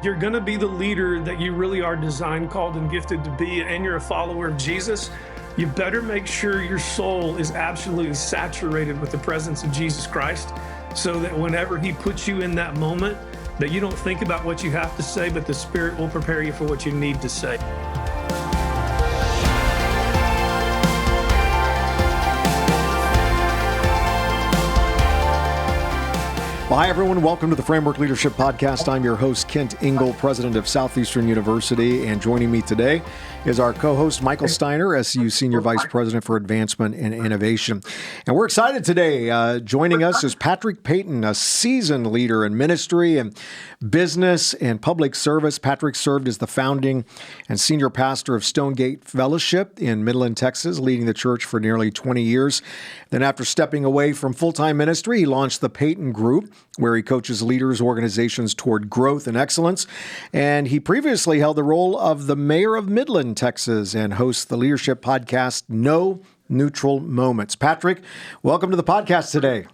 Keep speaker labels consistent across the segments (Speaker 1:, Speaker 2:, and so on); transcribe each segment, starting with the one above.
Speaker 1: you're going to be the leader that you really are designed, called, and gifted to be, and you're a follower of Jesus, you better make sure your soul is absolutely saturated with the presence of Jesus Christ, so that whenever he puts you in that moment, that you don't think about what you have to say, but the Spirit will prepare you for what you need to say.
Speaker 2: Well, hi, everyone. Welcome to the Framework Leadership Podcast. I'm your host, Kent Ingle, president of Southeastern University, and joining me today is our co-host, Michael Steiner, SU Senior Vice President for Advancement and Innovation. And we're excited today. Joining us is Patrick Payton, a seasoned leader in ministry and business and public service. Patrick served as the founding and senior pastor of Stonegate Fellowship in Midland, Texas, leading the church for nearly 20 years. Then after stepping away from full-time ministry, he launched the Payton Group, where he coaches leaders, organizations toward growth and excellence. And he previously held the role of the Mayor of Midland, Texas, and hosts the leadership podcast, No Neutral Moments. Patrick, welcome to the podcast today.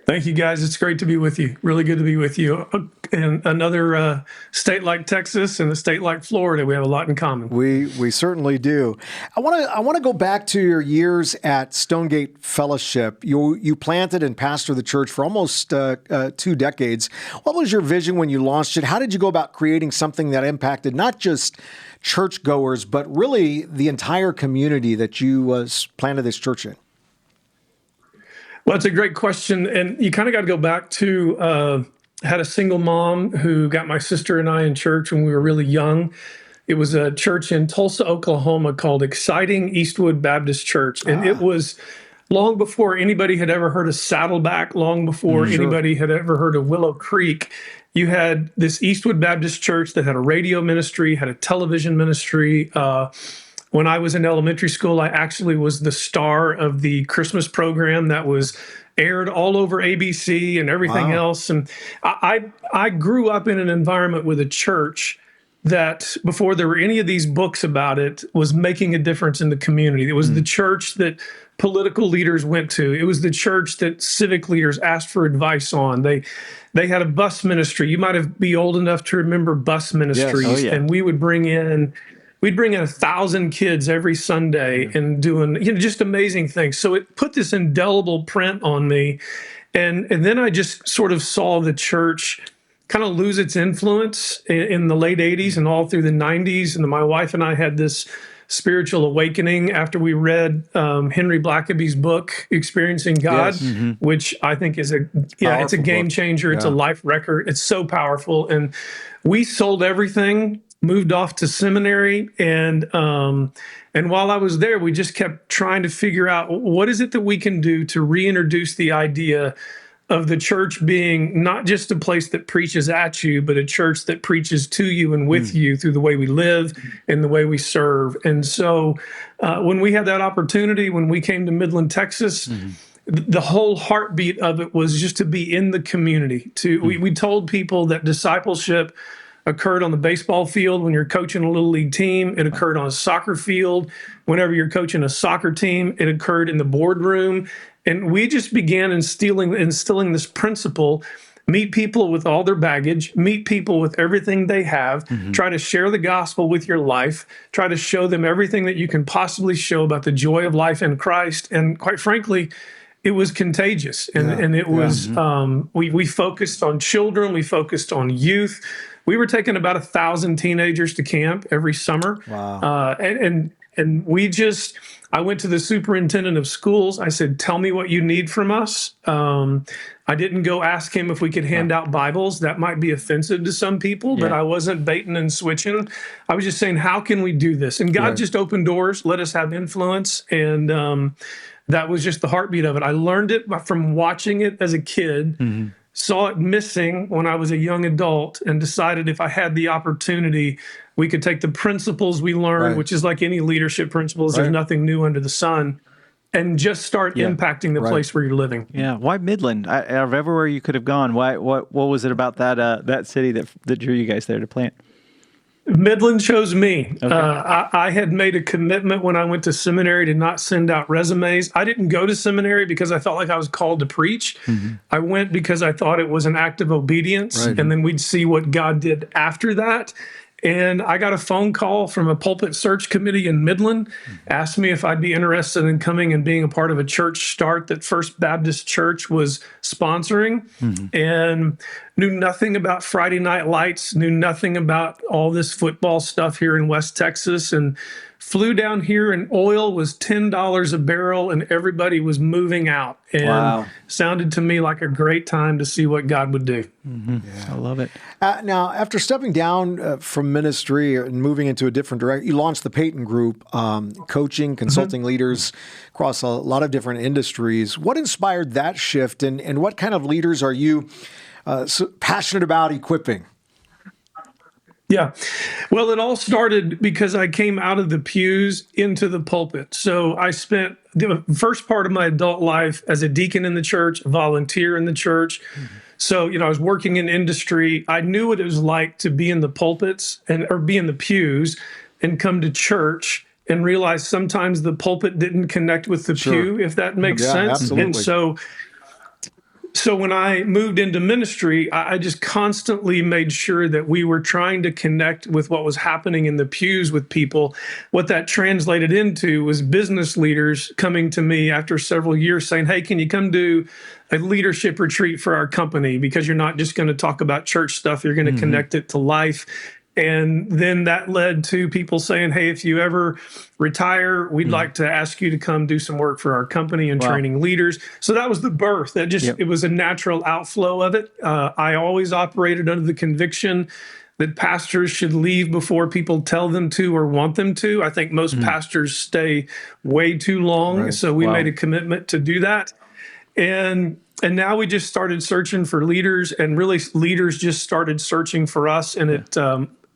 Speaker 1: Thank you, guys. It's great to be with you. Really good to be with you. In another state like Texas and a state like Florida, we have a lot in common.
Speaker 2: We certainly do. I want to go back to your years at Stonegate Fellowship. You planted and pastored the church for almost 2 decades. What was your vision when you launched it? How did you go about creating something that impacted not just churchgoers, but really the entire community that you planted this church in?
Speaker 1: Well, it's a great question. And you kind of got to go back to, had a single mom who got my sister and I in church when we were really young. It was a church in Tulsa, Oklahoma called Exciting Eastwood Baptist Church. And it was long before anybody had ever heard of Saddleback, long before anybody had ever heard of Willow Creek. You had this Eastwood Baptist Church that had a radio ministry, had a television ministry. When I was in elementary school, I actually was the star of the Christmas program that was aired all over ABC and everything else. And I grew up in an environment with a church that, before there were any of these books about it, was making a difference in the community. It was the church that political leaders went to. It was the church that civic leaders asked for advice on. They had a bus ministry. You might be old enough to remember bus ministries. Yes. And we would bring in 1,000 kids every Sunday and doing, just amazing things. So it put this indelible print on me. And then I just sort of saw the church kind of lose its influence in the late 80s and all through the 90s. And my wife and I had this spiritual awakening after we read Henry Blackaby's book, Experiencing God, which I think is it's a game changer. It's a life record. It's so powerful. And we sold everything, moved off to seminary, and while I was there, we just kept trying to figure out what is it that we can do to reintroduce the idea of the church being not just a place that preaches at you, but a church that preaches to you and with you through the way we live and the way we serve. And so when we had that opportunity, when we came to Midland, Texas, the whole heartbeat of it was just to be in the community. We told people that discipleship occurred on the baseball field when you're coaching a little league team. It occurred on a soccer field. Whenever you're coaching a soccer team, it occurred in the boardroom. And we just began instilling this principle: meet people with all their baggage, meet people with everything they have, try to share the gospel with your life, try to show them everything that you can possibly show about the joy of life in Christ. And quite frankly, it was contagious. And it was, we focused on children, we focused on youth. We were taking about 1,000 teenagers to camp every summer. Wow. And I went to the superintendent of schools. I said, tell me what you need from us. I didn't go ask him if we could hand out Bibles. That might be offensive to some people, but I wasn't baiting and switching. I was just saying, how can we do this? And God just opened doors, let us have influence. And that was just the heartbeat of it. I learned it from watching it as a kid, saw it missing when I was a young adult, and decided if I had the opportunity, we could take the principles we learned, which is like any leadership principles, there's nothing new under the sun, and just start impacting the place where you're living.
Speaker 3: Yeah. Why Midland? Out of everywhere you could have gone, what was it about that city that drew you guys there to plant?
Speaker 1: Midland chose me.
Speaker 3: Okay.
Speaker 1: I had made a commitment when I went to seminary to not send out resumes. I didn't go to seminary because I felt like I was called to preach. I went because I thought it was an act of obedience, and then we'd see what God did after that. And I got a phone call from a pulpit search committee in Midland, asked me if I'd be interested in coming and being a part of a church start that First Baptist Church was sponsoring, and knew nothing about Friday Night Lights, knew nothing about all this football stuff here in West Texas, and flew down here, and oil was $10 a barrel and everybody was moving out. And sounded to me like a great time to see what God would do.
Speaker 3: I love it.
Speaker 2: Now, after stepping down from ministry and moving into a different direction, you launched the Payton Group, coaching, consulting leaders across a lot of different industries. What inspired that shift, and what kind of leaders are you so passionate about equipping?
Speaker 1: Yeah. Well, it all started because I came out of the pews into the pulpit. So I spent the first part of my adult life as a deacon in the church, a volunteer in the church. So, I was working in industry. I knew what it was like to be in the pulpits or be in the pews and come to church and realize sometimes the pulpit didn't connect with the pew, if that makes sense.
Speaker 2: Absolutely.
Speaker 1: And so when I moved into ministry, I just constantly made sure that we were trying to connect with what was happening in the pews with people. What that translated into was business leaders coming to me after several years saying, hey, can you come do a leadership retreat for our company? Because you're not just going to talk about church stuff, you're going to connect it to life. And then that led to people saying, hey, if you ever retire, we'd like to ask you to come do some work for our company and training leaders. So that was the birth. That just, it was a natural outflow of it. I always operated under the conviction that pastors should leave before people tell them to or want them to. I think most pastors stay way too long. So we made a commitment to do that. And now we just started searching for leaders, and really leaders just started searching for us. And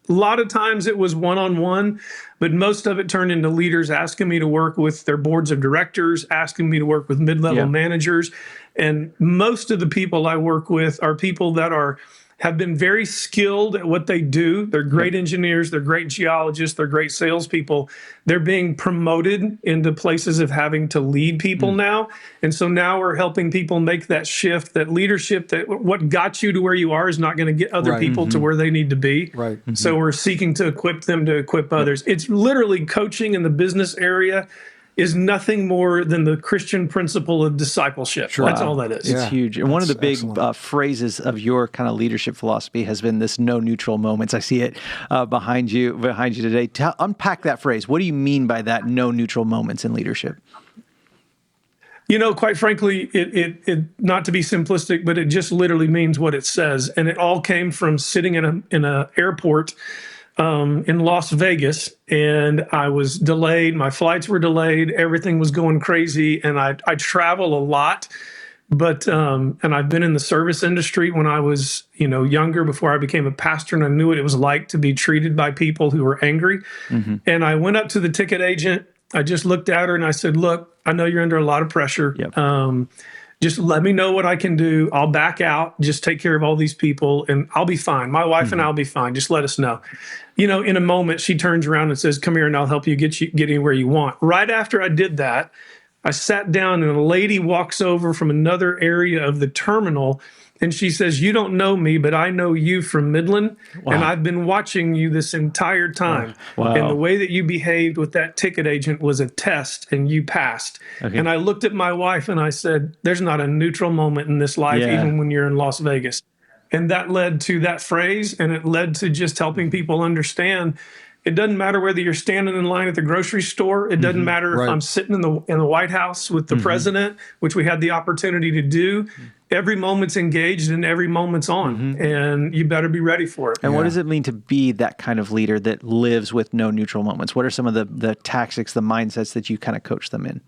Speaker 1: a lot of times it was one-on-one, but most of it turned into leaders asking me to work with their boards of directors, asking me to work with mid-level managers. And most of the people I work with are people that have been very skilled at what they do. They're great engineers, they're great geologists, they're great salespeople. They're being promoted into places of having to lead people now. And so now we're helping people make that shift, that leadership, that what got you to where you are is not going to get other people to where they need to be. So we're seeking to equip them to equip others. It's literally coaching in the business area is nothing more than the Christian principle of discipleship. That's all that is.
Speaker 3: It's huge. And one of the big phrases of your kind of leadership philosophy has been this no neutral moments. I see it behind you today. Unpack that phrase. What do you mean by that, no neutral moments in leadership?
Speaker 1: Quite frankly, it not to be simplistic, but it just literally means what it says. And it all came from sitting in a airport in Las Vegas, and I was delayed. My flights were delayed. Everything was going crazy, and I travel a lot. But and I've been in the service industry when I was younger, before I became a pastor, and I knew what it was like to be treated by people who were angry. And I went up to the ticket agent. I just looked at her and I said, "Look, I know you're under a lot of pressure. Just let me know what I can do. I'll back out. Just take care of all these people, and I'll be fine. My wife and I'll be fine. Just let us know." In a moment, she turns around and says, "Come here, and I'll help you get anywhere you want." Right after I did that, I sat down, and a lady walks over from another area of the terminal, and she says, "You don't know me, but I know you from Midland, and I've been watching you this entire time. And the way that you behaved with that ticket agent was a test, and you passed." And I looked at my wife, and I said, "There's not a neutral moment in this life, even when you're in Las Vegas." And that led to that phrase, and it led to just helping people understand it doesn't matter whether you're standing in line at the grocery store. It doesn't matter if I'm sitting in the White House with the president, which we had the opportunity to do. Every moment's engaged and every moment's on, and you better be ready for it.
Speaker 3: And what does it mean to be that kind of leader that lives with no neutral moments? What are some of the tactics, the mindsets that you kind of coach them in?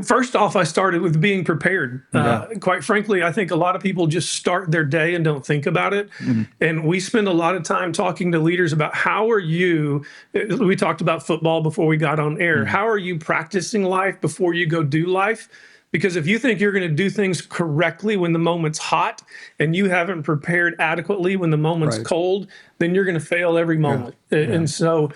Speaker 1: First off, I started with being prepared. Quite frankly, I think a lot of people just start their day and don't think about it. And we spend a lot of time talking to leaders about how are you, we talked about football before we got on air. How are you practicing life before you go do life? Because if you think you're going to do things correctly when the moment's hot and you haven't prepared adequately when the moment's cold, then you're going to fail every moment. And so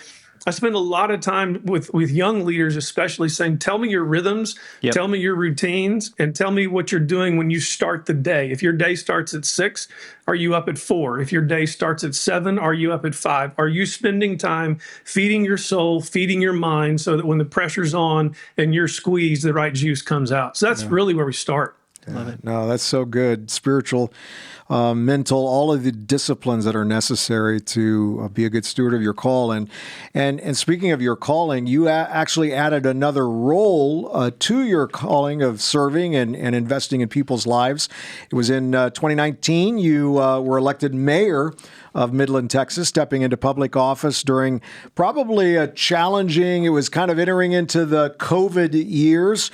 Speaker 1: I spend a lot of time with young leaders, especially saying, tell me your rhythms, tell me your routines, and tell me what you're doing when you start the day. If your day starts at 6, are you up at 4? If your day starts at 7, are you up at 5? Are you spending time feeding your soul, feeding your mind, so that when the pressure's on and you're squeezed, the right juice comes out? So that's really where we start.
Speaker 2: Love it. No, that's so good. Spiritual, mental, all of the disciplines that are necessary to be a good steward of your call. And speaking of your calling, you actually added another role to your calling of serving and investing in people's lives. It was in 2019. You were elected mayor of Midland, Texas, stepping into public office during probably a challenging, it was kind of entering into the COVID years.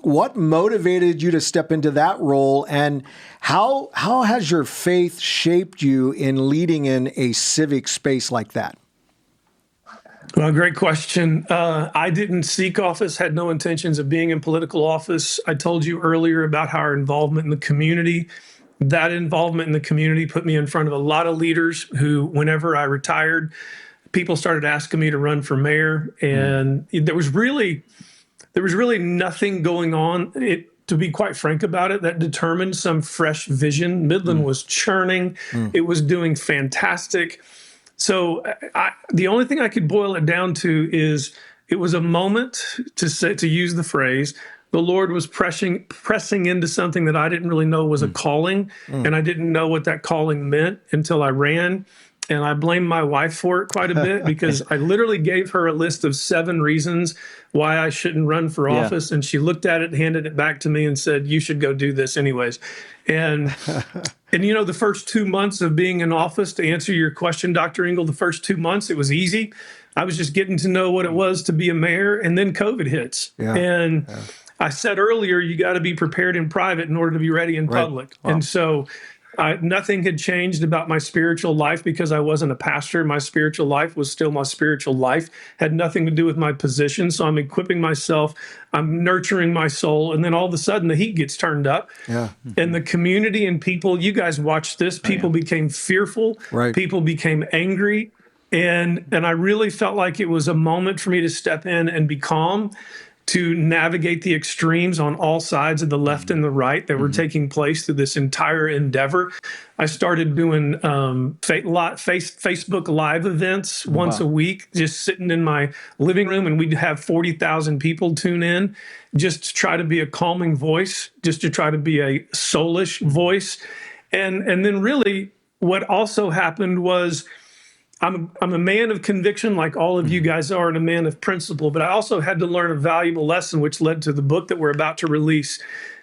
Speaker 2: What motivated you to step into that role, and how has your faith shaped you in leading in a civic space like that?
Speaker 1: Well, great question. I didn't seek office, had no intentions of being in political office. I told you earlier about how our involvement in the community, that involvement in the community put me in front of a lot of leaders who, whenever I retired, people started asking me to run for mayor. And there was really nothing going on, to be quite frank about it, that determined some fresh vision. Midland was churning. It was doing fantastic. So the only thing I could boil it down to is it was a moment, to use the phrase, the Lord was pressing into something that I didn't really know was a calling, and I didn't know what that calling meant until I ran. And I blame my wife for it quite a bit, because I literally gave her a list of 7 reasons why I shouldn't run for office. And she looked at it, handed it back to me and said, you should go do this anyways. And the first 2 months of being in office, to answer your question, Dr. Engel, the first 2 months, it was easy. I was just getting to know what it was to be a mayor. And then COVID hits. I said earlier, you got to be prepared in private in order to be ready in public. Wow. And so nothing had changed about my spiritual life because I wasn't a pastor. My spiritual life was still my spiritual life, had nothing to do with my position. So I'm equipping myself, I'm nurturing my soul. And then all of a sudden the heat gets turned up. And the community and people, you guys watched this, people became fearful, people became angry. And I really felt like it was a moment for me to step in and be calm, to navigate the extremes on all sides of the left and the right that were taking place through this entire endeavor. I started doing Facebook Live events once a week, just sitting in my living room, and we'd have 40,000 people tune in just to try to be a calming voice, just to try to be a soulish voice. And then really what also happened was, I'm a man of conviction like all of you guys are, and a man of principle, but I also had to learn a valuable lesson, which led to the book that we're about to release,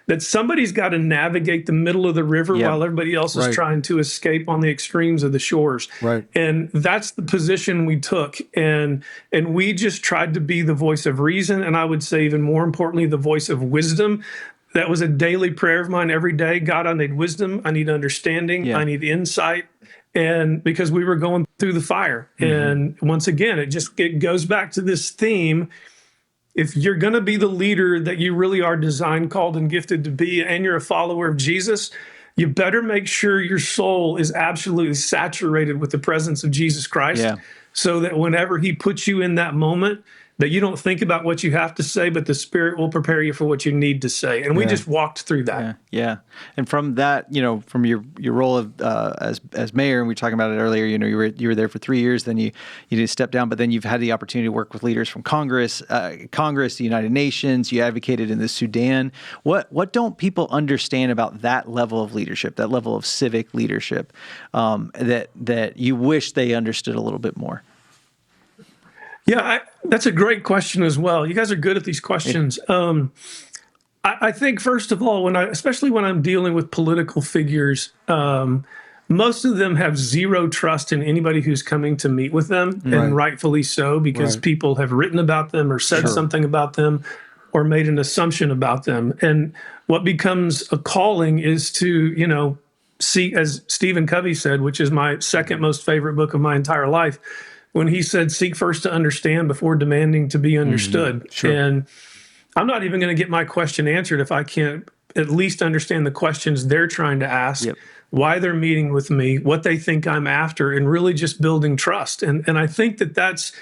Speaker 1: that somebody's got to navigate the middle of the river while everybody else is trying to escape on the extremes of the shores. And that's the position we took. And we just tried to be the voice of reason, and I would say even more importantly, the voice of wisdom. That was a daily prayer of mine every day. God, I need wisdom, I need understanding, I need insight. And because we were going through the fire. And once again, it goes back to this theme. If you're going to be the leader that you really are designed, called, and gifted to be, and you're a follower of Jesus, you better make sure your soul is absolutely saturated with the presence of Jesus Christ, so that whenever he puts you in that moment, that you don't think about what you have to say, but the Spirit will prepare you for what you need to say. And we just walked through that.
Speaker 3: And from that, from your role of as mayor, and we were talking about it earlier, you were there for 3 years, then you did step down, but then you've had the opportunity to work with leaders from Congress, the United Nations. You advocated in the Sudan. What don't people understand about that level of leadership, that level of civic leadership, that you wish they understood a little bit more?
Speaker 1: Yeah, that's a great question as well. You guys are good at these questions. I think, first of all, especially when I'm dealing with political figures, most of them have zero trust in anybody who's coming to meet with them, and rightfully so, because people have written about them or said something about them or made an assumption about them. And what becomes a calling is to, see, as Stephen Covey said, which is my second most favorite book of my entire life, when he said, seek first to understand before demanding to be understood. And I'm not even going to get my question answered if I can't at least understand the questions they're trying to ask,
Speaker 3: Yep.
Speaker 1: why they're meeting with me, what they think I'm after, and really just building trust. And I think that that's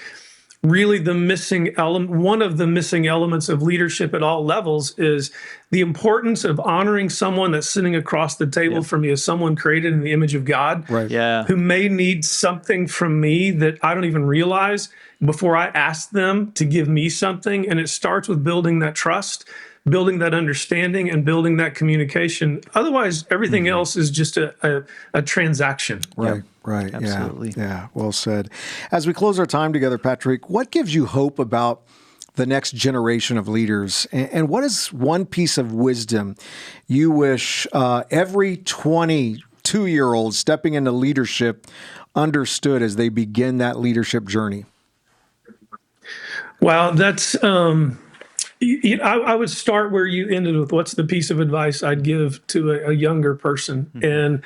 Speaker 1: really the missing element. One of the missing elements of leadership at all levels is the importance of honoring someone that's sitting across the table from me as someone created in the image of God,
Speaker 2: Right.
Speaker 3: Yeah.
Speaker 1: who may need something from me that I don't even realize before I ask them to give me something. And it starts with building that trust, building that understanding, and building that communication. Otherwise, everything else is just a transaction.
Speaker 2: Right. Right.
Speaker 3: Absolutely.
Speaker 2: Yeah. Well said. As we close our time together, Patrick, what gives you hope about the next generation of leaders? And what is one piece of wisdom you wish every 22-year-old stepping into leadership understood as they begin that leadership journey?
Speaker 1: Well, that's, I would start where you ended with what's the piece of advice I'd give to a younger person.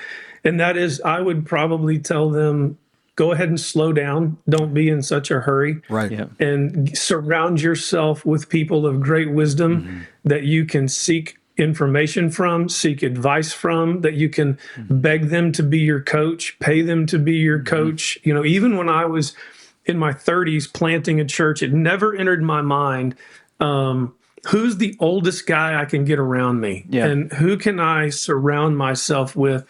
Speaker 1: And that is, I would probably tell them, go ahead and slow down. Don't be in such a hurry.
Speaker 2: Right.
Speaker 3: Yeah.
Speaker 1: And surround yourself with people of great wisdom that you can seek information from, seek advice from, that you can beg them to be your coach, pay them to be your coach. You know, even when I was in my 30s planting a church, it never entered my mind, who's the oldest guy I can get around me, and who can I surround myself with,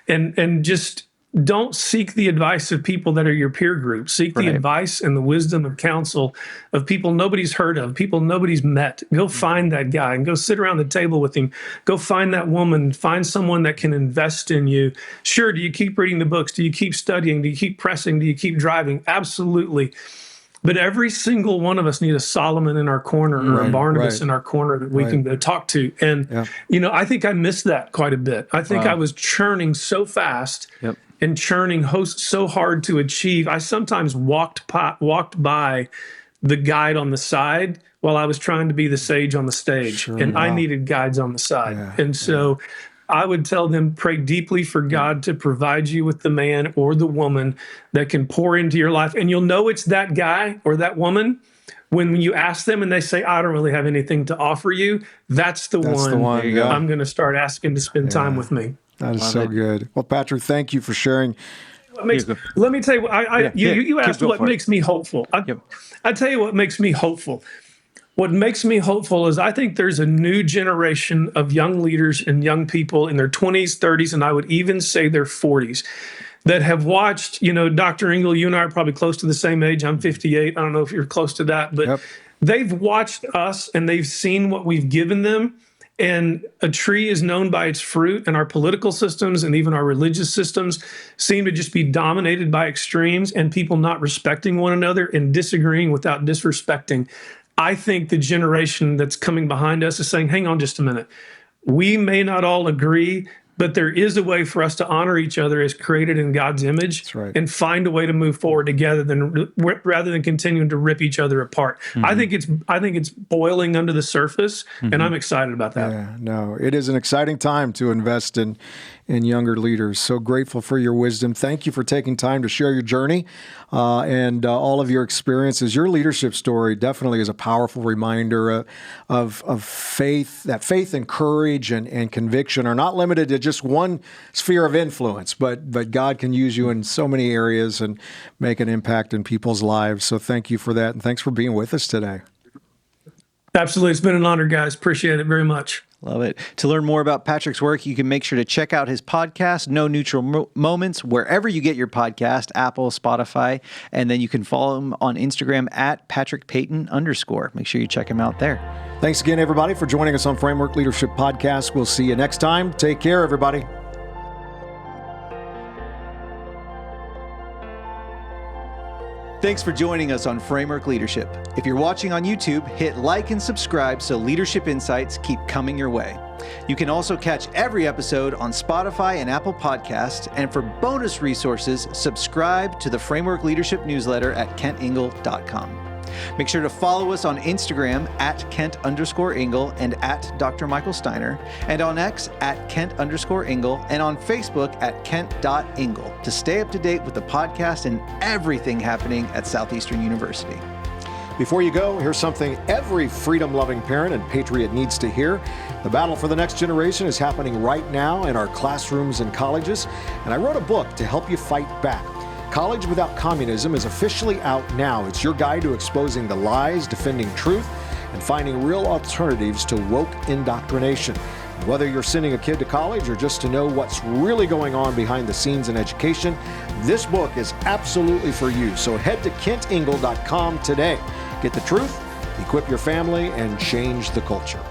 Speaker 1: and just don't seek the advice of people that are your peer group. Seek the advice and the wisdom of counsel of people nobody's heard of, people nobody's met. Go find that guy and go sit around the table with him. Go find that woman, find someone that can invest in you. Sure, do you keep reading the books? Do you keep studying? Do you keep pressing? Do you keep driving? Absolutely. But every single one of us need a Solomon in our corner or a Barnabas in our corner that we can go talk to. And, you know, I think I missed that quite a bit. I think I was churning so fast and churning so hard to achieve. I sometimes walked by the guide on the side while I was trying to be the sage on the stage. I needed guides on the side. And so I would tell them, pray deeply for God to provide you with the man or the woman that can pour into your life. And you'll know it's that guy or that woman when you ask them and they say, I don't really have anything to offer you. That's the one I'm going to start asking to spend time with me.
Speaker 2: That is so good. Well, Patrick, thank you for sharing.
Speaker 1: Let me tell you, you asked what makes me hopeful. I tell you what makes me hopeful. What makes me hopeful is I think there's a new generation of young leaders and young people in their 20s, 30s, and I would even say their 40s that have watched, you know, Dr. Engel, you and I are probably close to the same age. I'm 58. I don't know if you're close to that, but they've watched us and they've seen what we've given them. And a tree is known by its fruit, and our political systems and even our religious systems seem to just be dominated by extremes and people not respecting one another and disagreeing without disrespecting. I think the generation that's coming behind us is saying, hang on just a minute. We may not all agree, but there is a way for us to honor each other as created in God's image and find a way to move forward together rather than continuing to rip each other apart. I think it's boiling under the surface, and I'm excited about that.
Speaker 2: Yeah, no, it is an exciting time to invest in younger leaders. So grateful for your wisdom. Thank you for taking time to share your journey and all of your experiences. Your leadership story definitely is a powerful reminder of faith, that faith and courage and conviction are not limited to just one sphere of influence, but God can use you in so many areas and make an impact in people's lives. So thank you for that, and thanks for being with us today.
Speaker 1: Absolutely. It's been an honor, guys. Appreciate it very much.
Speaker 3: Love it. To learn more about Patrick's work, you can make sure to check out his podcast, No Neutral Moments, wherever you get your podcast, Apple, Spotify, and then you can follow him on Instagram at Patrick Payton _. Make sure you check him out there.
Speaker 2: Thanks again, everybody, for joining us on Framework Leadership Podcast. We'll see you next time. Take care, everybody.
Speaker 3: Thanks for joining us on Framework Leadership. If you're watching on YouTube, hit like and subscribe so leadership insights keep coming your way. You can also catch every episode on Spotify and Apple Podcasts, and for bonus resources, subscribe to the Framework Leadership newsletter at kentingle.com. Make sure to follow us on Instagram at Kent_Ingle and at Dr. Michael Steiner, and on X at Kent_Ingle, and on Facebook at Kent.Ingle to stay up to date with the podcast and everything happening at Southeastern University.
Speaker 2: Before you go, here's something every freedom-loving parent and patriot needs to hear. The battle for the next generation is happening right now in our classrooms and colleges, and I wrote a book to help you fight back. College Without Communism is officially out now. It's your guide to exposing the lies, defending truth, and finding real alternatives to woke indoctrination. Whether you're sending a kid to college or just to know what's really going on behind the scenes in education, this book is absolutely for you. So head to kentingle.com today. Get the truth, equip your family, and change the culture.